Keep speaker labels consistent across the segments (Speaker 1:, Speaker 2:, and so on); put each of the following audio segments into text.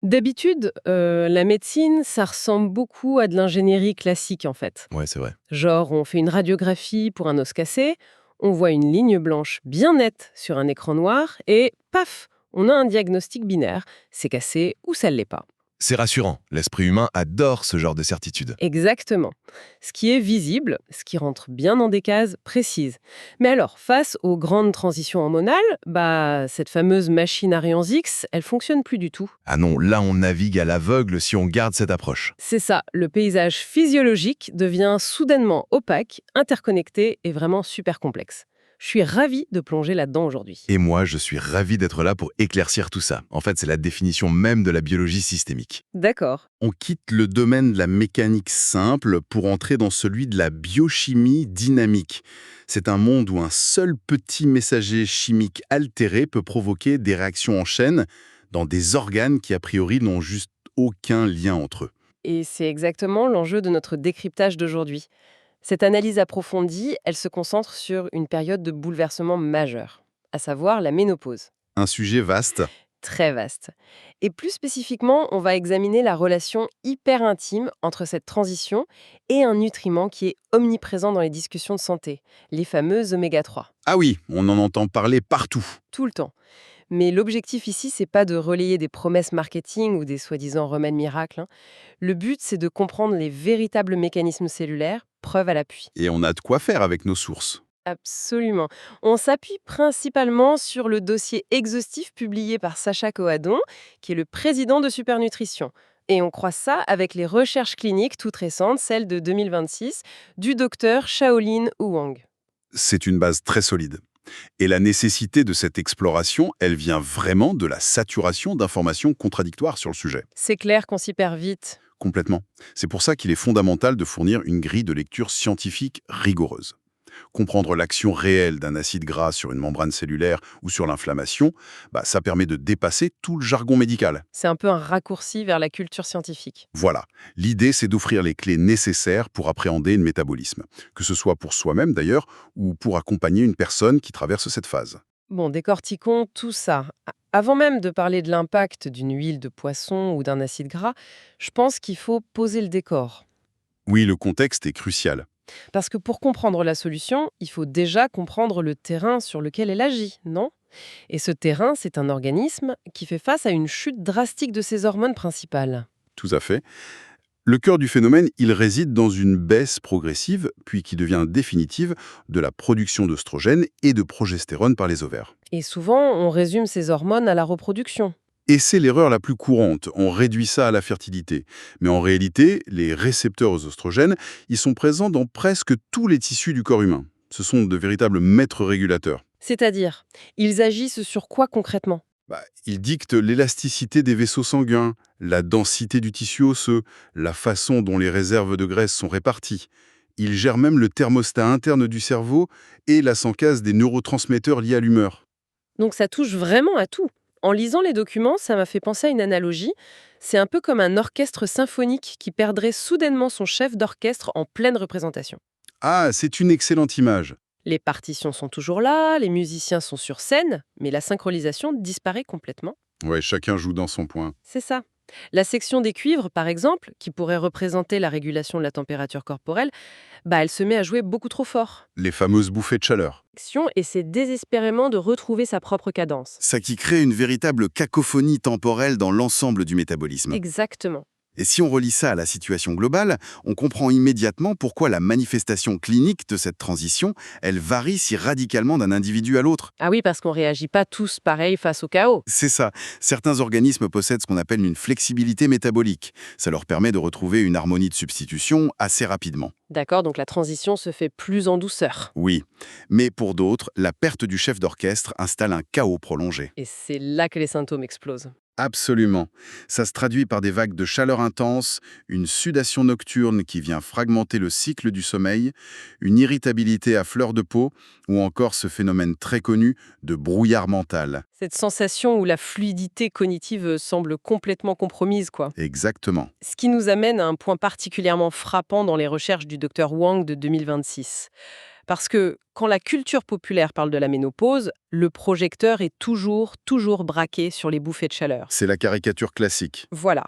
Speaker 1: D'habitude, la médecine, ça ressemble beaucoup à de l'ingénierie classique, en fait.
Speaker 2: Ouais, c'est vrai.
Speaker 1: Genre, on fait une radiographie pour un os cassé, on voit une ligne blanche bien nette sur un écran noir et paf, on a un diagnostic binaire, c'est cassé ou ça ne l'est pas.
Speaker 2: C'est rassurant. L'esprit humain adore ce genre de certitude.
Speaker 1: Exactement. Ce qui est visible, ce qui rentre bien dans des cases précises. Mais alors, face aux grandes transitions hormonales, cette fameuse machine Arians X, elle fonctionne plus du tout.
Speaker 2: Ah non, là on navigue à l'aveugle si on garde cette approche.
Speaker 1: C'est ça, le paysage physiologique devient soudainement opaque, interconnecté et vraiment super complexe. Je suis ravie de plonger là-dedans aujourd'hui.
Speaker 2: Et moi, je suis ravi d'être là pour éclaircir tout ça. En fait, c'est la définition même de la biologie systémique.
Speaker 1: D'accord.
Speaker 3: On quitte le domaine de la mécanique simple pour entrer dans celui de la biochimie dynamique. C'est un monde où un seul petit messager chimique altéré peut provoquer des réactions en chaîne dans des organes qui a priori n'ont juste aucun lien entre eux.
Speaker 1: Et c'est exactement l'enjeu de notre décryptage d'aujourd'hui. Cette analyse approfondie, elle se concentre sur une période de bouleversement majeur, à savoir la ménopause.
Speaker 3: Un sujet vaste.
Speaker 1: Très vaste. Et plus spécifiquement, on va examiner la relation hyper intime entre cette transition et un nutriment qui est omniprésent dans les discussions de santé, les fameux oméga 3.
Speaker 3: Ah oui, on en entend parler partout.
Speaker 1: Tout le temps. Mais l'objectif ici, c'est pas de relayer des promesses marketing ou des soi-disant remèdes miracles, hein. Le but, c'est de comprendre les véritables mécanismes cellulaires, preuve à l'appui.
Speaker 3: Et on a de quoi faire avec nos sources.
Speaker 1: Absolument. On s'appuie principalement sur le dossier exhaustif publié par Sacha Coadon, qui est le président de Supernutrition. Et on croise ça avec les recherches cliniques toutes récentes, celles de 2026, du docteur Shaolin Huang.
Speaker 3: C'est une base très solide. Et la nécessité de cette exploration, elle vient vraiment de la saturation d'informations contradictoires sur le sujet.
Speaker 1: C'est clair qu'on s'y perd vite.
Speaker 3: Complètement. C'est pour ça qu'il est fondamental de fournir une grille de lecture scientifique rigoureuse. Comprendre l'action réelle d'un acide gras sur une membrane cellulaire ou sur l'inflammation, ça permet de dépasser tout le jargon médical.
Speaker 1: C'est un peu un raccourci vers la culture scientifique.
Speaker 3: Voilà. L'idée, c'est d'offrir les clés nécessaires pour appréhender le métabolisme, que ce soit pour soi-même d'ailleurs, ou pour accompagner une personne qui traverse cette phase.
Speaker 1: Bon, décortiquons tout ça. Avant même de parler de l'impact d'une huile de poisson ou d'un acide gras, je pense qu'il faut poser le décor.
Speaker 3: Oui, le contexte est crucial.
Speaker 1: Parce que pour comprendre la solution, il faut déjà comprendre le terrain sur lequel elle agit, non? Et ce terrain, c'est un organisme qui fait face à une chute drastique de ses hormones principales.
Speaker 3: Tout à fait. Le cœur du phénomène, il réside dans une baisse progressive, puis qui devient définitive, de la production d'œstrogènes et de progestérone par les ovaires.
Speaker 1: Et souvent, on résume ces hormones à la reproduction.
Speaker 3: Et c'est l'erreur la plus courante, on réduit ça à la fertilité. Mais en réalité, les récepteurs aux oestrogènes, ils sont présents dans presque tous les tissus du corps humain. Ce sont de véritables maîtres régulateurs.
Speaker 1: C'est-à-dire, ils agissent sur quoi concrètement?
Speaker 3: Ils dictent l'élasticité des vaisseaux sanguins, la densité du tissu osseux, la façon dont les réserves de graisse sont réparties. Ils gèrent même le thermostat interne du cerveau et la casse des neurotransmetteurs liés à l'humeur.
Speaker 1: Donc ça touche vraiment à tout. En lisant les documents, ça m'a fait penser à une analogie. C'est un peu comme un orchestre symphonique qui perdrait soudainement son chef d'orchestre en pleine représentation.
Speaker 3: Ah, c'est une excellente image.
Speaker 1: Les partitions sont toujours là, les musiciens sont sur scène, mais la synchronisation disparaît complètement.
Speaker 3: Ouais, chacun joue dans son point.
Speaker 1: C'est ça. La section des cuivres, par exemple, qui pourrait représenter la régulation de la température corporelle, elle se met à jouer beaucoup trop fort.
Speaker 3: Les fameuses bouffées de chaleur.
Speaker 1: L'action essaie désespérément de retrouver sa propre cadence.
Speaker 3: Ça qui crée une véritable cacophonie temporelle dans l'ensemble du métabolisme.
Speaker 1: Exactement.
Speaker 3: Et si on relie ça à la situation globale, on comprend immédiatement pourquoi la manifestation clinique de cette transition, elle varie si radicalement d'un individu à l'autre.
Speaker 1: Ah oui, parce qu'on réagit pas tous pareil face au chaos.
Speaker 3: C'est ça. Certains organismes possèdent ce qu'on appelle une flexibilité métabolique. Ça leur permet de retrouver une harmonie de substitution assez rapidement.
Speaker 1: D'accord, donc la transition se fait plus en douceur.
Speaker 3: Oui. Mais pour d'autres, la perte du chef d'orchestre installe un chaos prolongé.
Speaker 1: Et c'est là que les symptômes explosent.
Speaker 3: Absolument. Ça se traduit par des vagues de chaleur intense, une sudation nocturne qui vient fragmenter le cycle du sommeil, une irritabilité à fleur de peau, ou encore ce phénomène très connu de brouillard mental.
Speaker 1: Cette sensation où la fluidité cognitive semble complètement compromise, quoi.
Speaker 3: Exactement.
Speaker 1: Ce qui nous amène à un point particulièrement frappant dans les recherches du docteur Wang de 2026. Parce que quand la culture populaire parle de la ménopause, le projecteur est toujours braqué sur les bouffées de chaleur.
Speaker 3: C'est la caricature classique.
Speaker 1: Voilà.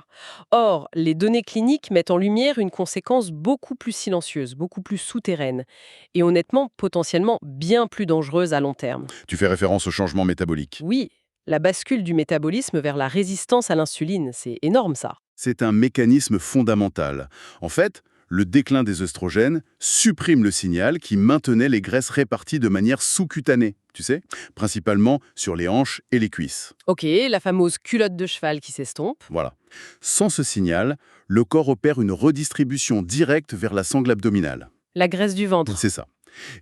Speaker 1: Or, les données cliniques mettent en lumière une conséquence beaucoup plus silencieuse, beaucoup plus souterraine, et honnêtement, potentiellement bien plus dangereuse à long terme.
Speaker 3: Tu fais référence au changement métabolique.
Speaker 1: Oui, la bascule du métabolisme vers la résistance à l'insuline, c'est énorme ça.
Speaker 3: C'est un mécanisme fondamental. En fait, le déclin des œstrogènes supprime le signal qui maintenait les graisses réparties de manière sous-cutanée, tu sais, principalement sur les hanches et les cuisses.
Speaker 1: Ok, la fameuse culotte de cheval qui s'estompe.
Speaker 3: Voilà. Sans ce signal, le corps opère une redistribution directe vers la sangle abdominale.
Speaker 1: La graisse du ventre.
Speaker 3: C'est ça.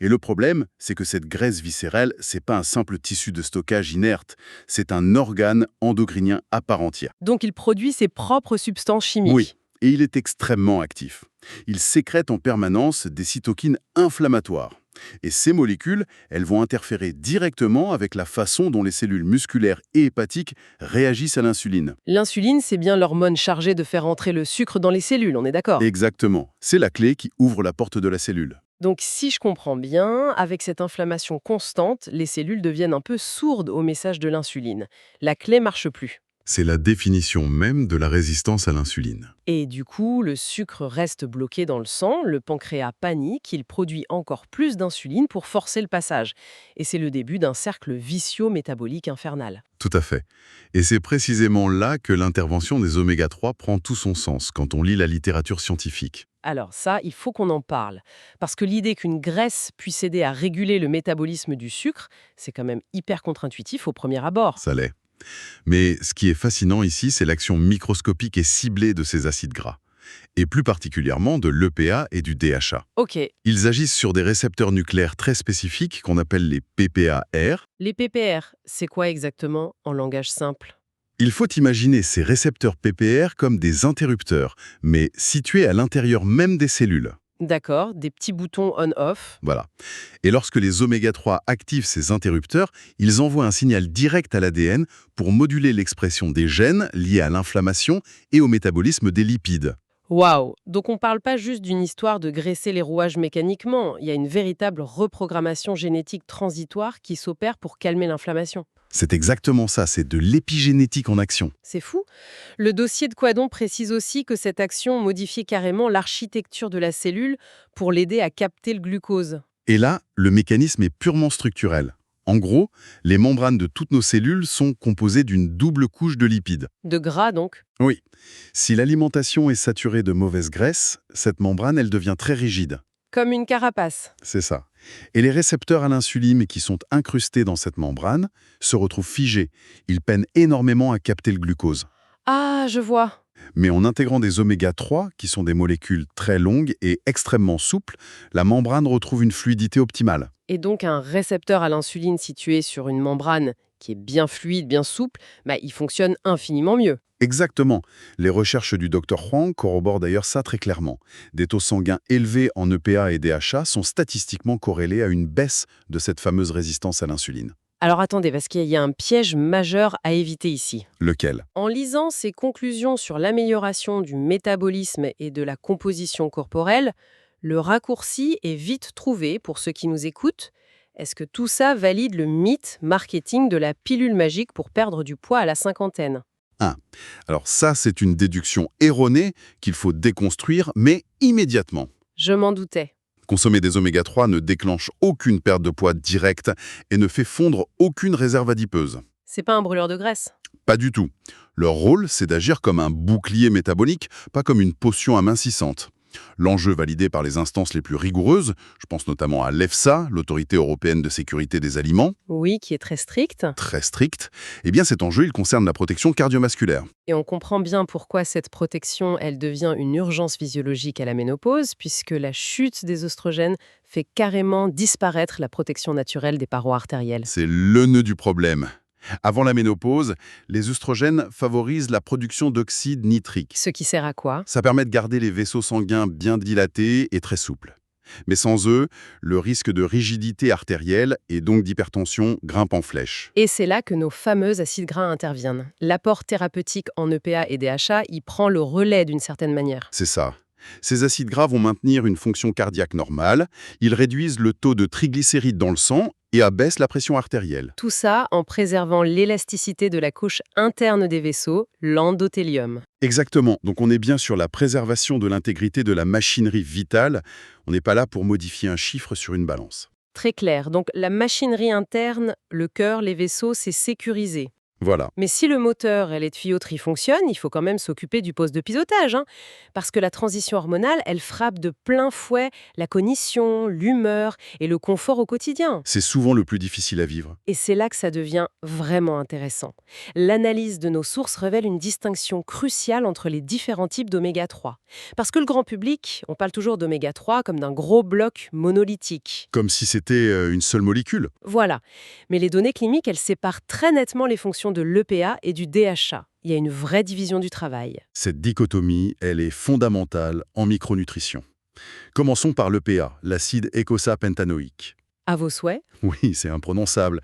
Speaker 3: Et le problème, c'est que cette graisse viscérale, c'est pas un simple tissu de stockage inerte, c'est un organe endocrinien à part entière.
Speaker 1: Donc il produit ses propres substances chimiques.
Speaker 3: Oui, et il est extrêmement actif. Il sécrète en permanence des cytokines inflammatoires. Et ces molécules, elles vont interférer directement avec la façon dont les cellules musculaires et hépatiques réagissent à l'insuline.
Speaker 1: L'insuline, c'est bien l'hormone chargée de faire entrer le sucre dans les cellules, on est d'accord?
Speaker 3: Exactement. C'est la clé qui ouvre la porte de la cellule.
Speaker 1: Donc si je comprends bien, avec cette inflammation constante, les cellules deviennent un peu sourdes au message de l'insuline. La clé marche plus.
Speaker 2: C'est la définition même de la résistance à l'insuline.
Speaker 1: Et du coup, le sucre reste bloqué dans le sang, le pancréas panique, il produit encore plus d'insuline pour forcer le passage. Et c'est le début d'un cercle vicieux métabolique infernal.
Speaker 2: Tout à fait. Et c'est précisément là que l'intervention des oméga-3 prend tout son sens quand on lit la littérature scientifique.
Speaker 1: Alors ça, il faut qu'on en parle. Parce que l'idée qu'une graisse puisse aider à réguler le métabolisme du sucre, c'est quand même hyper contre-intuitif au premier abord.
Speaker 2: Ça l'est. Mais ce qui est fascinant ici, c'est l'action microscopique et ciblée de ces acides gras, et plus particulièrement de l'EPA et du DHA.
Speaker 1: Ok,
Speaker 2: Ils agissent sur des récepteurs nucléaires très spécifiques qu'on appelle les PPAR.
Speaker 1: les PPR, c'est quoi exactement en langage simple?
Speaker 2: Il faut imaginer ces récepteurs PPR comme des interrupteurs, mais situés à l'intérieur même des cellules.
Speaker 1: D'accord, des petits boutons on-off.
Speaker 2: Voilà. Et lorsque les oméga-3 activent ces interrupteurs, ils envoient un signal direct à l'ADN pour moduler l'expression des gènes liés à l'inflammation et au métabolisme des lipides.
Speaker 1: Waouh! Donc on parle pas juste d'une histoire de graisser les rouages mécaniquement, il y a une véritable reprogrammation génétique transitoire qui s'opère pour calmer l'inflammation.
Speaker 2: C'est exactement ça, c'est de l'épigénétique en action.
Speaker 1: C'est fou. Le dossier de Quadon précise aussi que cette action modifie carrément l'architecture de la cellule pour l'aider à capter le glucose.
Speaker 2: Et là, le mécanisme est purement structurel. En gros, les membranes de toutes nos cellules sont composées d'une double couche de lipides.
Speaker 1: De gras donc.
Speaker 2: Oui. Si l'alimentation est saturée de mauvaise graisse, cette membrane, elle devient très rigide.
Speaker 1: Comme une carapace.
Speaker 2: C'est ça. Et les récepteurs à l'insuline qui sont incrustés dans cette membrane se retrouvent figés. Ils peinent énormément à capter le glucose.
Speaker 1: Ah, je vois.
Speaker 2: Mais en intégrant des oméga-3, qui sont des molécules très longues et extrêmement souples, la membrane retrouve une fluidité optimale.
Speaker 1: Et donc un récepteur à l'insuline situé sur une membrane qui est bien fluide, bien souple, il fonctionne infiniment mieux.
Speaker 2: Exactement. Les recherches du Dr Huang corroborent d'ailleurs ça très clairement. Des taux sanguins élevés en EPA et DHA sont statistiquement corrélés à une baisse de cette fameuse résistance à l'insuline.
Speaker 1: Alors attendez, parce qu'il y a un piège majeur à éviter ici.
Speaker 2: Lequel?
Speaker 1: En lisant ces conclusions sur l'amélioration du métabolisme et de la composition corporelle, le raccourci est vite trouvé pour ceux qui nous écoutent. Est-ce que tout ça valide le mythe marketing de la pilule magique pour perdre du poids à la cinquantaine?
Speaker 2: Alors ça, c'est une déduction erronée qu'il faut déconstruire, mais immédiatement.
Speaker 1: Je m'en doutais.
Speaker 2: Consommer des oméga-3 ne déclenche aucune perte de poids directe et ne fait fondre aucune réserve adipeuse.
Speaker 1: C'est pas un brûleur de graisse.
Speaker 2: Pas du tout. Leur rôle, c'est d'agir comme un bouclier métabolique, pas comme une potion amincissante. L'enjeu validé par les instances les plus rigoureuses, je pense notamment à l'EFSA, l'Autorité européenne de sécurité des aliments,
Speaker 1: Oui, qui est très strict.
Speaker 2: très stricte, eh bien cet enjeu, il concerne la protection cardiovasculaire.
Speaker 1: Et on comprend bien pourquoi cette protection, elle devient une urgence physiologique à la ménopause, puisque la chute des oestrogènes fait carrément disparaître la protection naturelle des parois artérielles.
Speaker 2: C'est le nœud du problème. Avant la ménopause, les œstrogènes favorisent la production d'oxyde nitrique.
Speaker 1: Ce qui sert à quoi?
Speaker 2: Ça permet de garder les vaisseaux sanguins bien dilatés et très souples. Mais sans eux, le risque de rigidité artérielle et donc d'hypertension grimpe en flèche.
Speaker 1: Et c'est là que nos fameux acides gras interviennent. L'apport thérapeutique en EPA et DHA y prend le relais d'une certaine manière.
Speaker 2: C'est ça. Ces acides gras vont maintenir une fonction cardiaque normale, ils réduisent le taux de triglycérides dans le sang et abaissent la pression artérielle.
Speaker 1: Tout ça en préservant l'élasticité de la couche interne des vaisseaux, l'endothélium.
Speaker 2: Exactement, donc on est bien sur la préservation de l'intégrité de la machinerie vitale, on n'est pas là pour modifier un chiffre sur une balance.
Speaker 1: Très clair, donc la machinerie interne, le cœur, les vaisseaux, c'est sécurisé.
Speaker 2: Voilà.
Speaker 1: Mais si le moteur et les tuyauteries fonctionnent, il faut quand même s'occuper du poste de pilotage, hein, parce que la transition hormonale, elle frappe de plein fouet la cognition, l'humeur et le confort au quotidien.
Speaker 2: C'est souvent le plus difficile à vivre.
Speaker 1: Et c'est là que ça devient vraiment intéressant. L'analyse de nos sources révèle une distinction cruciale entre les différents types d'oméga 3. Parce que le grand public, on parle toujours d'oméga 3 comme d'un gros bloc monolithique.
Speaker 2: Comme si c'était une seule molécule.
Speaker 1: Voilà. Mais les données cliniques, elles séparent très nettement les fonctions de l'EPA et du DHA. Il y a une vraie division du travail.
Speaker 2: Cette dichotomie, elle est fondamentale en micronutrition. Commençons par l'EPA, l'acide eicosapentaenoïque.
Speaker 1: À vos souhaits?
Speaker 2: Oui, c'est imprononçable.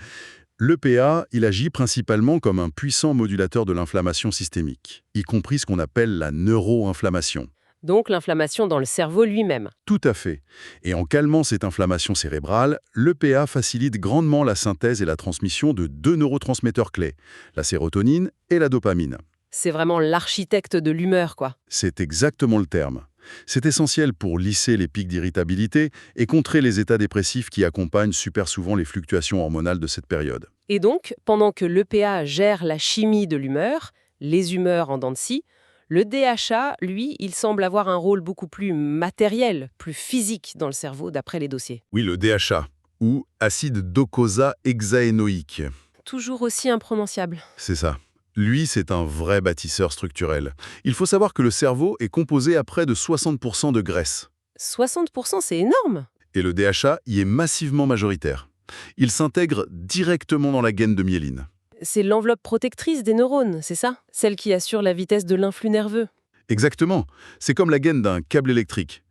Speaker 2: L'EPA, il agit principalement comme un puissant modulateur de l'inflammation systémique, y compris ce qu'on appelle la neuroinflammation.
Speaker 1: Donc l'inflammation dans le cerveau lui-même.
Speaker 2: Tout à fait. Et en calmant cette inflammation cérébrale, l'EPA facilite grandement la synthèse et la transmission de deux neurotransmetteurs clés, la sérotonine et la dopamine.
Speaker 1: C'est vraiment l'architecte de l'humeur, quoi.
Speaker 2: C'est exactement le terme. C'est essentiel pour lisser les pics d'irritabilité et contrer les états dépressifs qui accompagnent super souvent les fluctuations hormonales de cette période.
Speaker 1: Et donc, pendant que l'EPA gère la chimie de l'humeur, les humeurs en dents de scie, le DHA, lui, il semble avoir un rôle beaucoup plus matériel, plus physique dans le cerveau, d'après les dossiers.
Speaker 2: Oui, le DHA, ou acide docosahexaénoïque.
Speaker 1: Toujours aussi imprononciable.
Speaker 2: C'est ça. Lui, c'est un vrai bâtisseur structurel. Il faut savoir que le cerveau est composé à près de 60% de graisse.
Speaker 1: 60%, c'est énorme!
Speaker 2: Et le DHA y est massivement majoritaire. Il s'intègre directement dans la gaine de myéline.
Speaker 1: C'est l'enveloppe protectrice des neurones, c'est ça? Celle qui assure la vitesse de l'influx nerveux.
Speaker 2: Exactement. C'est comme la gaine d'un câble électrique.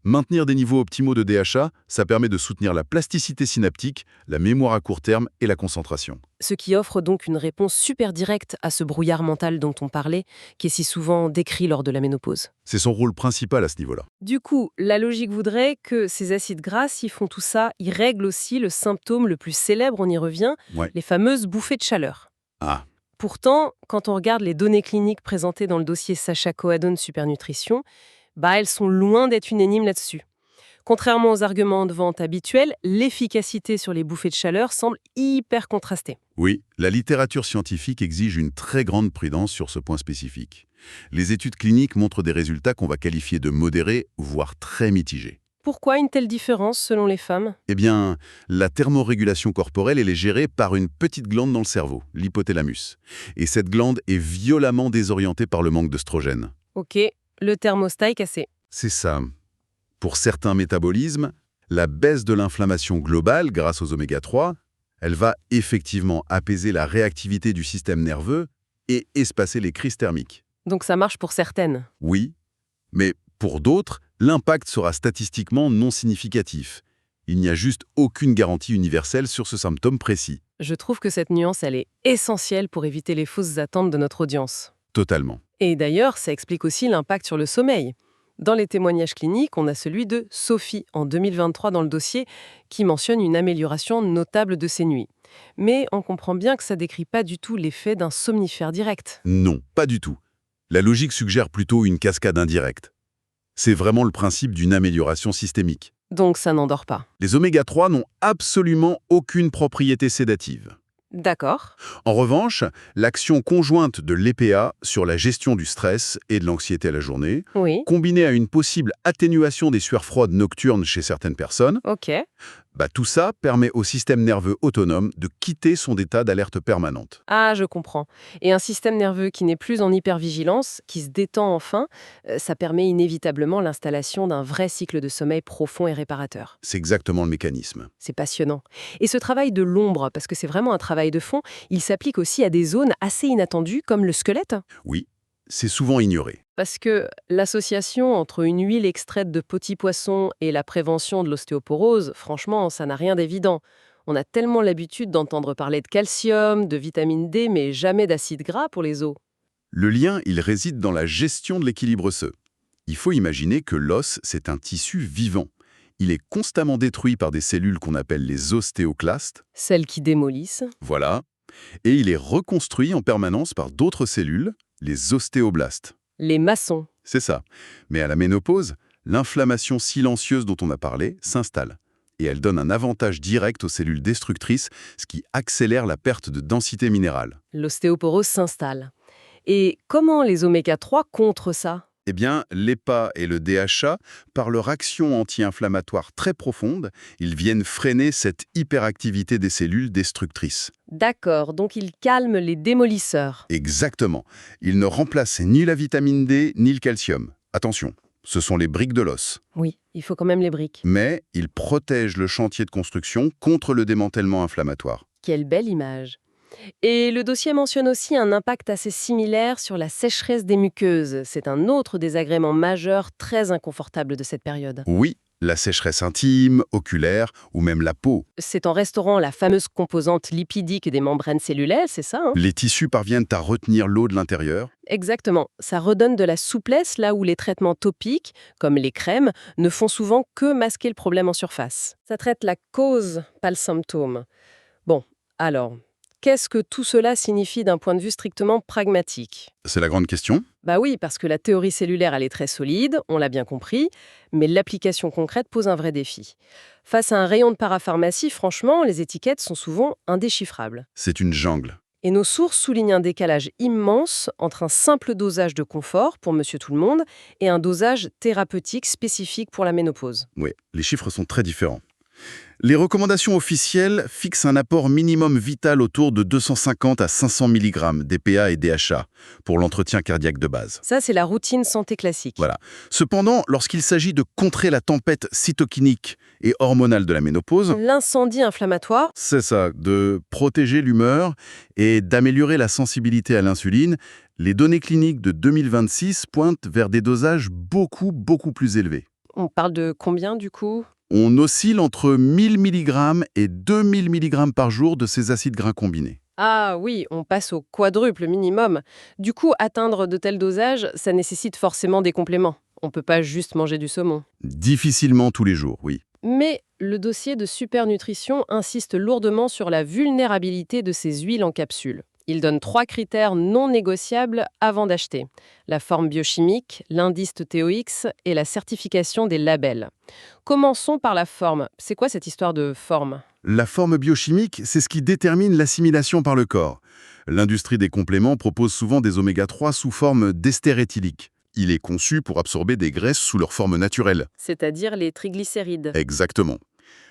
Speaker 2: Maintenir des niveaux optimaux de DHA, ça permet de soutenir la plasticité synaptique, la mémoire à court terme et la concentration.
Speaker 1: Ce qui offre donc une réponse super directe à ce brouillard mental dont on parlait, qui est si souvent décrit lors de la ménopause.
Speaker 2: C'est son rôle principal à ce niveau-là.
Speaker 1: Du coup, la logique voudrait que ces acides gras, s'ils font tout ça, ils règlent aussi le symptôme le plus célèbre, on y revient,
Speaker 2: Ouais.
Speaker 1: les fameuses bouffées de chaleur.
Speaker 2: Ah,
Speaker 1: Pourtant, quand on regarde les données cliniques présentées dans le dossier Sacha Coadon Supernutrition, elles sont loin d'être unanimes là-dessus. Contrairement aux arguments de vente habituels, l'efficacité sur les bouffées de chaleur semble hyper contrastée.
Speaker 2: oui, la littérature scientifique exige une très grande prudence sur ce point spécifique. Les études cliniques montrent des résultats qu'on va qualifier de modérés, voire très mitigés.
Speaker 1: Pourquoi une telle différence selon les femmes?
Speaker 2: Eh bien, la thermorégulation corporelle, elle est gérée par une petite glande dans le cerveau, l'hypothalamus. Et cette glande est violemment désorientée par le manque d'œstrogène.
Speaker 1: Ok, le thermostat est cassé.
Speaker 2: C'est ça. Pour certains métabolismes, la baisse de l'inflammation globale grâce aux oméga 3, elle va effectivement apaiser la réactivité du système nerveux et espacer les crises thermiques.
Speaker 1: Donc ça marche pour certaines.
Speaker 2: Oui, mais pour d'autres, l'impact sera statistiquement non significatif. Il n'y a juste aucune garantie universelle sur ce symptôme précis.
Speaker 1: Je trouve que cette nuance, elle est essentielle pour éviter les fausses attentes de notre audience.
Speaker 2: Totalement.
Speaker 1: Et d'ailleurs, ça explique aussi l'impact sur le sommeil. Dans les témoignages cliniques, on a celui de Sophie, en 2023 dans le dossier, qui mentionne une amélioration notable de ses nuits. Mais on comprend bien que ça décrit pas du tout l'effet d'un somnifère direct.
Speaker 2: Non, pas du tout. La logique suggère plutôt une cascade indirecte. C'est vraiment le principe d'une amélioration systémique.
Speaker 1: Donc ça n'endort pas.
Speaker 2: Les oméga 3 n'ont absolument aucune propriété sédative.
Speaker 1: D'accord.
Speaker 2: En revanche, l'action conjointe de l'EPA sur la gestion du stress et de l'anxiété à la journée,
Speaker 1: Oui.
Speaker 2: combinée à une possible atténuation des sueurs froides nocturnes chez certaines personnes,
Speaker 1: Ok.
Speaker 2: tout ça permet au système nerveux autonome de quitter son état d'alerte permanente.
Speaker 1: Ah, je comprends. Et un système nerveux qui n'est plus en hypervigilance, qui se détend enfin, ça permet inévitablement l'installation d'un vrai cycle de sommeil profond et réparateur.
Speaker 2: C'est exactement le mécanisme.
Speaker 1: C'est passionnant. Et ce travail de l'ombre, parce que c'est vraiment un travail de fond, il s'applique aussi à des zones assez inattendues comme le squelette.
Speaker 2: Oui, c'est souvent ignoré.
Speaker 1: Parce que l'association entre une huile extraite de petits poissons et la prévention de l'ostéoporose, franchement, ça n'a rien d'évident. On a tellement l'habitude d'entendre parler de calcium, de vitamine D, mais jamais d'acide gras pour les os.
Speaker 2: Le lien, il réside dans la gestion de l'équilibre osseux. Il faut imaginer que l'os, c'est un tissu vivant. Il est constamment détruit par des cellules qu'on appelle les ostéoclastes,
Speaker 1: Celles qui démolissent.
Speaker 2: voilà, et il est reconstruit en permanence par d'autres cellules, les ostéoblastes.
Speaker 1: Les maçons.
Speaker 2: C'est ça. Mais à la ménopause, l'inflammation silencieuse dont on a parlé s'installe. Et elle donne un avantage direct aux cellules destructrices, ce qui accélère la perte de densité minérale.
Speaker 1: L'ostéoporose s'installe. Et comment les oméga-3 contre ça?
Speaker 2: Eh bien, l'EPA et le DHA, par leur action anti-inflammatoire très profonde, ils viennent freiner cette hyperactivité des cellules destructrices.
Speaker 1: D'accord, donc ils calment les démolisseurs.
Speaker 2: Exactement. Ils ne remplacent ni la vitamine D ni le calcium. Attention, ce sont les briques de l'os.
Speaker 1: Oui, il faut quand même les briques.
Speaker 2: Mais ils protègent le chantier de construction contre le démantèlement inflammatoire.
Speaker 1: Quelle belle image. Et le dossier mentionne aussi un impact assez similaire sur la sécheresse des muqueuses. C'est un autre désagrément majeur très inconfortable de cette période.
Speaker 2: Oui, la sécheresse intime, oculaire ou même la peau.
Speaker 1: C'est en restaurant la fameuse composante lipidique des membranes cellulaires, c'est ça, hein?
Speaker 2: Les tissus parviennent à retenir l'eau de l'intérieur.
Speaker 1: Exactement. Ça redonne de la souplesse là où les traitements topiques, comme les crèmes, ne font souvent que masquer le problème en surface. Ça traite la cause, pas le symptôme. Bon, alors, qu'est-ce que tout cela signifie d'un point de vue strictement pragmatique?
Speaker 2: C'est la grande question.
Speaker 1: Bah oui, parce que la théorie cellulaire, elle est très solide, on l'a bien compris, mais l'application concrète pose un vrai défi. Face à un rayon de parapharmacie, franchement, les étiquettes sont souvent indéchiffrables.
Speaker 2: C'est une jungle.
Speaker 1: Et nos sources soulignent un décalage immense entre un simple dosage de confort pour monsieur tout le monde et un dosage thérapeutique spécifique pour la ménopause.
Speaker 2: Oui, les chiffres sont très différents. Les recommandations officielles fixent un apport minimum vital autour de 250 à 500 mg d'EPA et DHA pour l'entretien cardiaque de base.
Speaker 1: Ça, c'est la routine santé classique.
Speaker 2: Voilà. Cependant, lorsqu'il s'agit de contrer la tempête cytokinique et hormonale de la ménopause,
Speaker 1: L'incendie inflammatoire,
Speaker 2: c'est ça, de protéger l'humeur et d'améliorer la sensibilité à l'insuline, les données cliniques de 2026 pointent vers des dosages beaucoup plus élevés.
Speaker 1: on parle de combien du coup?
Speaker 2: On oscille entre 1000 mg et 2000 mg par jour de ces acides gras combinés.
Speaker 1: Ah oui, on passe au quadruple minimum. Du coup, atteindre de tels dosages, ça nécessite forcément des compléments. On peut pas juste manger du saumon.
Speaker 2: Difficilement tous les jours, oui.
Speaker 1: Mais le dossier de Supernutrition insiste lourdement sur la vulnérabilité de ces huiles en capsule. Il donne 3 critères non négociables avant d'acheter. La forme biochimique, l'indice TOX et la certification des labels. Commençons par la forme. C'est quoi cette histoire de forme?
Speaker 2: La forme biochimique, c'est ce qui détermine l'assimilation par le corps. L'industrie des compléments propose souvent des oméga-3 sous forme d'ester éthylique. Il est conçu pour absorber des graisses sous leur forme naturelle.
Speaker 1: C'est-à-dire les triglycérides.
Speaker 2: Exactement.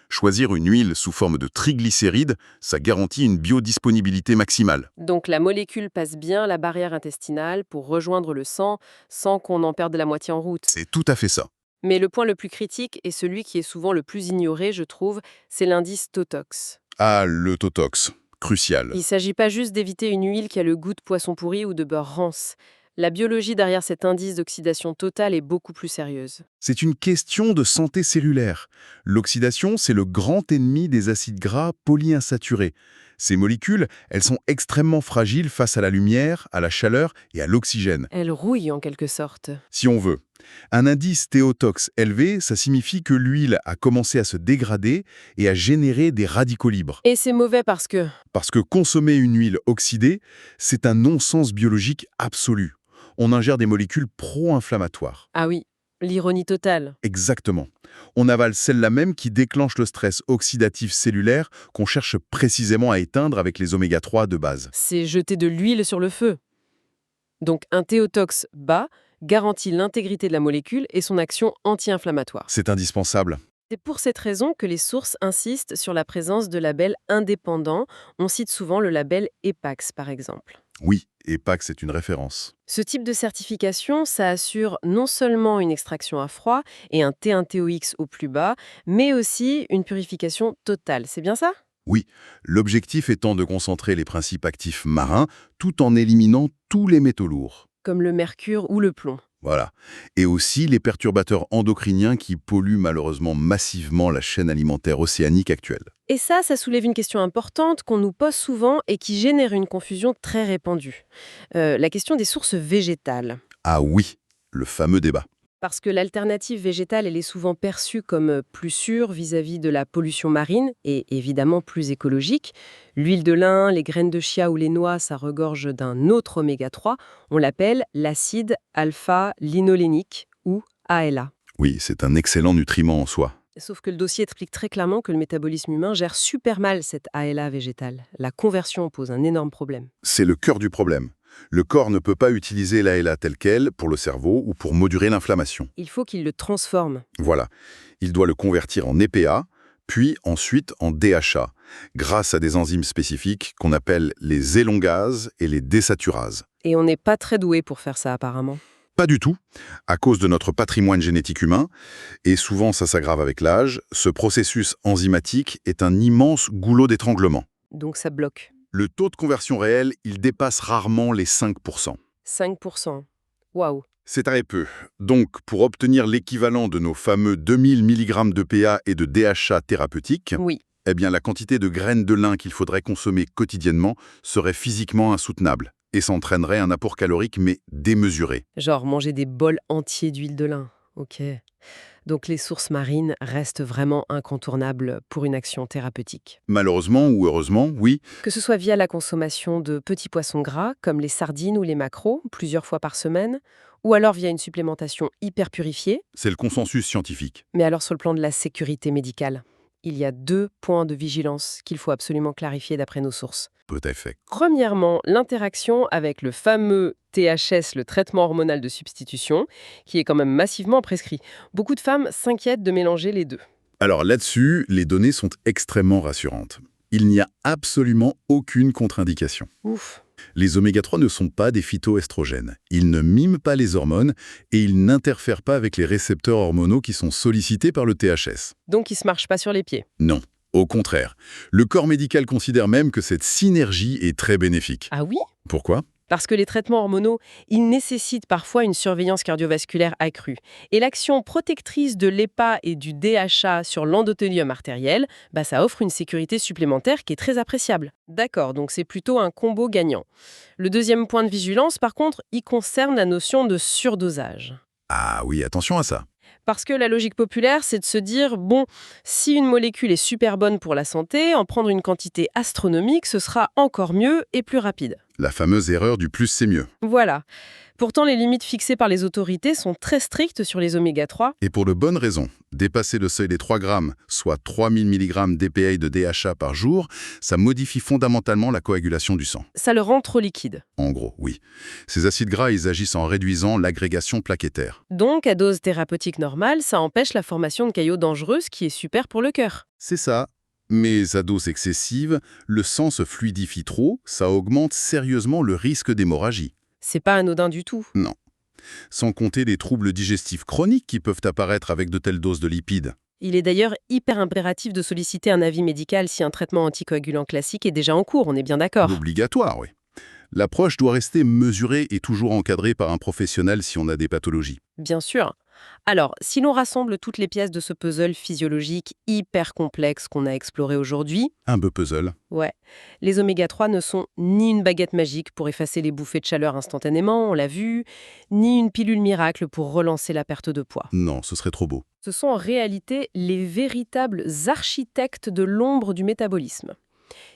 Speaker 2: Choisir une huile sous forme de triglycérides, ça garantit une biodisponibilité maximale.
Speaker 1: Donc la molécule passe bien la barrière intestinale pour rejoindre le sang sans qu'on en perde la moitié en route.
Speaker 2: C'est tout à fait ça.
Speaker 1: Mais le point le plus critique et celui qui est souvent le plus ignoré, je trouve, c'est l'indice TOTOX.
Speaker 2: Ah, le Totox. Crucial.
Speaker 1: Il ne s'agit pas juste d'éviter une huile qui a le goût de poisson pourri ou de beurre rance. La biologie derrière cet indice d'oxydation totale est beaucoup plus sérieuse.
Speaker 2: C'est une question de santé cellulaire. L'oxydation, c'est le grand ennemi des acides gras polyinsaturés. Ces molécules, elles sont extrêmement fragiles face à la lumière, à la chaleur et à l'oxygène.
Speaker 1: Elle rouille en quelque sorte.
Speaker 2: Si on veut. Un indice théotox élevé, ça signifie que l'huile a commencé à se dégrader et à générer des radicaux libres.
Speaker 1: Et c'est mauvais parce que...
Speaker 2: Parce que consommer une huile oxydée, c'est un non-sens biologique absolu. On ingère des molécules pro-inflammatoires.
Speaker 1: Ah oui, l'ironie totale.
Speaker 2: Exactement. On avale celle-là même qui déclenche le stress oxydatif cellulaire qu'on cherche précisément à éteindre avec les oméga-3 de base.
Speaker 1: C'est jeter de l'huile sur le feu. Donc un théotox bas garantit l'intégrité de la molécule et son action anti-inflammatoire.
Speaker 2: C'est indispensable.
Speaker 1: C'est pour cette raison que les sources insistent sur la présence de labels indépendants. On cite souvent le label EPAX, par exemple.
Speaker 2: Oui, EPAX c'est une référence.
Speaker 1: Ce type de certification, ça assure non seulement une extraction à froid et un T1-TOX au plus bas, mais aussi une purification totale. C'est bien ça?
Speaker 2: Oui, l'objectif étant de concentrer les principes actifs marins tout en éliminant tous les métaux lourds.
Speaker 1: Comme le mercure ou le plomb.
Speaker 2: Voilà. Et aussi les perturbateurs endocriniens qui polluent malheureusement massivement la chaîne alimentaire océanique actuelle.
Speaker 1: Et ça soulève une question importante qu'on nous pose souvent et qui génère une confusion très répandue. La question des sources végétales.
Speaker 2: Ah oui, le fameux débat.
Speaker 1: Parce que l'alternative végétale, elle est souvent perçue comme plus sûre vis-à-vis de la pollution marine et évidemment plus écologique. L'huile de lin, les graines de chia ou les noix, ça regorge d'un autre oméga 3. On l'appelle l'acide alpha-linolénique ou ALA.
Speaker 2: Oui, c'est un excellent nutriment en soi.
Speaker 1: Sauf que le dossier explique très clairement que le métabolisme humain gère super mal cette ALA végétale. La conversion pose un énorme problème.
Speaker 2: C'est le cœur du problème. Le corps ne peut pas utiliser l'ALA tel quel pour le cerveau ou pour moduler l'inflammation.
Speaker 1: Il faut qu'il le transforme.
Speaker 2: Voilà. Il doit le convertir en EPA, puis ensuite en DHA, grâce à des enzymes spécifiques qu'on appelle les élongases et les désaturases.
Speaker 1: Et on n'est pas très doué pour faire ça apparemment.
Speaker 2: Pas du tout, à cause de notre patrimoine génétique humain, et souvent ça s'aggrave avec l'âge, ce processus enzymatique est un immense goulot d'étranglement.
Speaker 1: Donc ça bloque.
Speaker 2: Le taux de conversion réel, il dépasse rarement les 5%.
Speaker 1: 5%. Waouh.
Speaker 2: C'est très peu. Donc, pour obtenir l'équivalent de nos fameux 2000 mg de PA et de DHA thérapeutiques,
Speaker 1: Oui.
Speaker 2: eh bien la quantité de graines de lin qu'il faudrait consommer quotidiennement serait physiquement insoutenable et s'entraînerait un apport calorique mais démesuré.
Speaker 1: Genre manger des bols entiers d'huile de lin. Ok. Donc les sources marines restent vraiment incontournables pour une action thérapeutique.
Speaker 2: Malheureusement ou heureusement, oui,
Speaker 1: Que ce soit via la consommation de petits poissons gras, comme les sardines ou les maquereaux, plusieurs fois par semaine, ou alors via une supplémentation hyper purifiée,
Speaker 2: c'est le consensus scientifique.
Speaker 1: mais alors sur le plan de la sécurité médicale. Il y a 2 points de vigilance qu'il faut absolument clarifier d'après nos sources.
Speaker 2: Tout à fait.
Speaker 1: Premièrement, l'interaction avec le fameux THS, le traitement hormonal de substitution, qui est quand même massivement prescrit. Beaucoup de femmes s'inquiètent de mélanger les deux.
Speaker 2: Alors là-dessus, les données sont extrêmement rassurantes. Il n'y a absolument aucune contre-indication.
Speaker 1: Ouf.
Speaker 2: Les oméga 3 ne sont pas des phytoestrogènes. Ils ne miment pas les hormones et ils n'interfèrent pas avec les récepteurs hormonaux qui sont sollicités par le THS.
Speaker 1: Donc ils se marchent pas sur les pieds.
Speaker 2: Non, au contraire. Le corps médical considère même que cette synergie est très bénéfique.
Speaker 1: Ah oui?
Speaker 2: Pourquoi ?
Speaker 1: Parce que les traitements hormonaux, ils nécessitent parfois une surveillance cardiovasculaire accrue. Et l'action protectrice de l'EPA et du DHA sur l'endothélium artériel, ça offre une sécurité supplémentaire qui est très appréciable. D'accord, donc c'est plutôt un combo gagnant. Le deuxième point de vigilance, par contre, il concerne la notion de surdosage.
Speaker 2: Ah oui, attention à ça.
Speaker 1: Parce que la logique populaire, c'est de se dire, bon, si une molécule est super bonne pour la santé, en prendre une quantité astronomique, ce sera encore mieux et plus rapide.
Speaker 2: La fameuse erreur du plus c'est mieux.
Speaker 1: Voilà. Pourtant, les limites fixées par les autorités sont très strictes sur les oméga 3.
Speaker 2: Et pour de bonnes raisons. Dépasser le seuil des 3 grammes, soit 3000 mg d'EPA et de DHA par jour, ça modifie fondamentalement la coagulation du sang.
Speaker 1: Ça le rend trop liquide.
Speaker 2: En gros, oui. Ces acides gras, ils agissent en réduisant l'agrégation plaquettaire.
Speaker 1: Donc, à dose thérapeutique normale, ça empêche la formation de caillots dangereux, ce qui est super pour le cœur.
Speaker 2: C'est ça. Mais à dose excessive, le sang se fluidifie trop, ça augmente sérieusement le risque d'hémorragie.
Speaker 1: C'est pas anodin du tout.
Speaker 2: Non. Sans compter les troubles digestifs chroniques qui peuvent apparaître avec de telles doses de lipides.
Speaker 1: Il est d'ailleurs hyper impératif de solliciter un avis médical si un traitement anticoagulant classique est déjà en cours, on est bien d'accord.
Speaker 2: Obligatoire, oui. L'approche doit rester mesurée et toujours encadrée par un professionnel si on a des pathologies.
Speaker 1: Bien sûr. Alors, si l'on rassemble toutes les pièces de ce puzzle physiologique hyper complexe qu'on a exploré aujourd'hui,
Speaker 2: Un peu puzzle.
Speaker 1: ouais, les oméga 3 ne sont ni une baguette magique pour effacer les bouffées de chaleur instantanément, on l'a vu, ni une pilule miracle pour relancer la perte de poids.
Speaker 2: Non, ce serait trop beau.
Speaker 1: Ce sont en réalité les véritables architectes de l'ombre du métabolisme.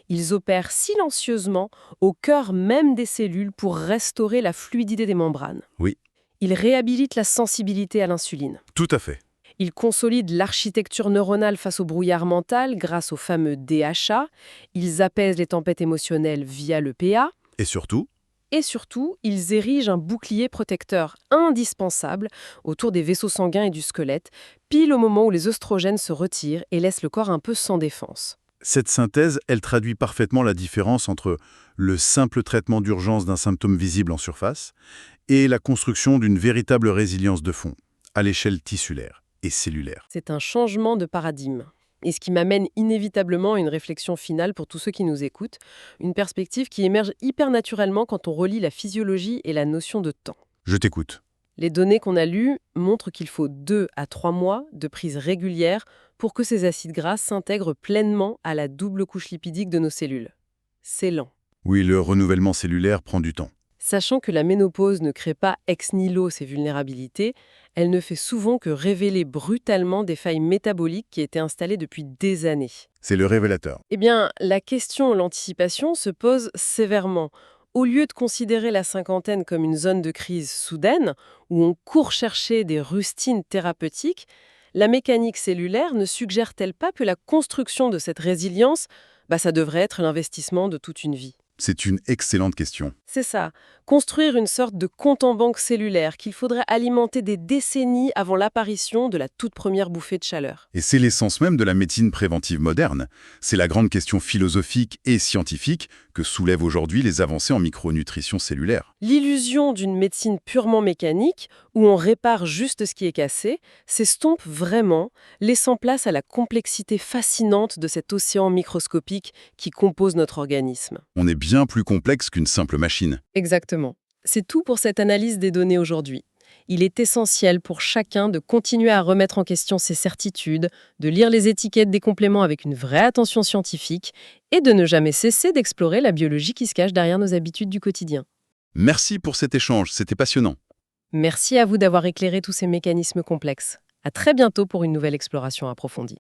Speaker 1: Ils opèrent silencieusement au cœur même des cellules pour restaurer la fluidité des membranes.
Speaker 2: Oui.
Speaker 1: Ils réhabilitent la sensibilité à l'insuline.
Speaker 2: Tout à fait.
Speaker 1: Ils consolident l'architecture neuronale face au brouillard mental grâce au fameux DHA. Ils apaisent les tempêtes émotionnelles via le PA.
Speaker 2: Et surtout,
Speaker 1: Et surtout, ils érigent un bouclier protecteur indispensable autour des vaisseaux sanguins et du squelette, pile au moment où les œstrogènes se retirent et laissent le corps un peu sans défense.
Speaker 2: cette synthèse, elle traduit parfaitement la différence entre le simple traitement d'urgence d'un symptôme visible en surface et la construction d'une véritable résilience de fond, à l'échelle tissulaire et cellulaire.
Speaker 1: C'est un changement de paradigme. Et ce qui m'amène inévitablement à une réflexion finale pour tous ceux qui nous écoutent, une perspective qui émerge hyper naturellement quand on relie la physiologie et la notion de temps.
Speaker 2: Je t'écoute.
Speaker 1: Les données qu'on a lues montrent qu'il faut 2 à 3 mois de prise régulière pour que ces acides gras s'intègrent pleinement à la double couche lipidique de nos cellules. C'est lent.
Speaker 2: Oui, le renouvellement cellulaire prend du temps.
Speaker 1: Sachant que la ménopause ne crée pas ex nihilo ces vulnérabilités, elle ne fait souvent que révéler brutalement des failles métaboliques qui étaient installées depuis des années.
Speaker 2: C'est le révélateur.
Speaker 1: Eh bien, la question l'anticipation se pose sévèrement. Au lieu de considérer la cinquantaine comme une zone de crise soudaine, où on court chercher des rustines thérapeutiques, la mécanique cellulaire ne suggère-t-elle pas que la construction de cette résilience, ça devrait être l'investissement de toute une vie?
Speaker 2: C'est une excellente question.
Speaker 1: C'est ça, construire une sorte de compte en banque cellulaire qu'il faudrait alimenter des décennies avant l'apparition de la toute première bouffée de chaleur.
Speaker 2: Et c'est l'essence même de la médecine préventive moderne. C'est la grande question philosophique et scientifique que soulèvent aujourd'hui les avancées en micronutrition cellulaire.
Speaker 1: L'illusion d'une médecine purement mécanique, où on répare juste ce qui est cassé, s'estompe vraiment, laissant place à la complexité fascinante de cet océan microscopique qui compose notre organisme.
Speaker 2: On est bien plus complexe qu'une simple machine.
Speaker 1: Exactement. C'est tout pour cette analyse des données aujourd'hui. Il est essentiel pour chacun de continuer à remettre en question ses certitudes, de lire les étiquettes des compléments avec une vraie attention scientifique et de ne jamais cesser d'explorer la biologie qui se cache derrière nos habitudes du quotidien.
Speaker 2: Merci pour cet échange, c'était passionnant.
Speaker 1: Merci à vous d'avoir éclairé tous ces mécanismes complexes. À très bientôt pour une nouvelle exploration approfondie.